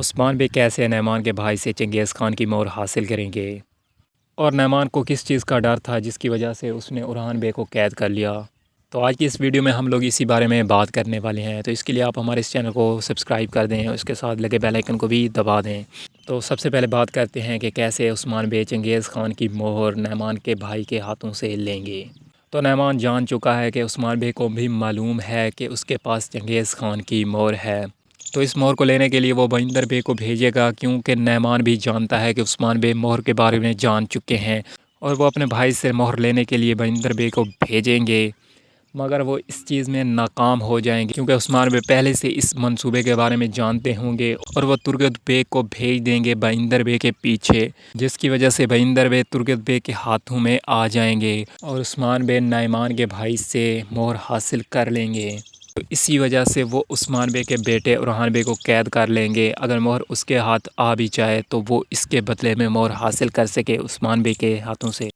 عثمان بے کیسے نعمان کے بھائی سے چنگیز خان کی مہر حاصل کریں گے، اور نعمان کو کس چیز کا ڈر تھا جس کی وجہ سے اس نے اورحان بے کو قید کر لیا۔ تو آج کی اس ویڈیو میں ہم لوگ اسی بارے میں بات کرنے والے ہیں، تو اس کے لیے آپ ہمارے اس چینل کو سبسکرائب کر دیں اور اس کے ساتھ لگے بیل آئیکن کو بھی دبا دیں۔ تو سب سے پہلے بات کرتے ہیں کہ کیسے عثمان بے چنگیز خان کی مہر نعمان کے بھائی کے ہاتھوں سے لیں گے۔ تو نعمان جان چکا ہے کہ عثمان بے کو بھی معلوم ہے کہ اس کے پاس چنگیز خان کی مہر ہے، تو اس مہر کو لینے کے لیے وہ بہندر بے کو بھیجے گا، کیونکہ نعمان بھی جانتا ہے کہ عثمان بے مہر کے بارے میں جان چکے ہیں، اور وہ اپنے بھائی سے مہر لینے کے لیے بہندر بے کو بھیجیں گے، مگر وہ اس چیز میں ناکام ہو جائیں گے کیونکہ عثمان بے پہلے سے اس منصوبے کے بارے میں جانتے ہوں گے، اور وہ ترگت بے کو بھیج دیں گے بہندر بے کے پیچھے، جس کی وجہ سے بہندر بے ترگت بے کے ہاتھوں میں آ جائیں گے اور عثمان بے نعمان کے بھائی سے مہر حاصل کر لیں گے۔ تو اسی وجہ سے وہ عثمان بے کے بیٹے اورحان بے کو قید کر لیں گے۔ اگر مہر اس کے ہاتھ آ بھی جائے تو وہ اس کے بدلے میں مہر حاصل کر سکے عثمان بے کے ہاتھوں سے۔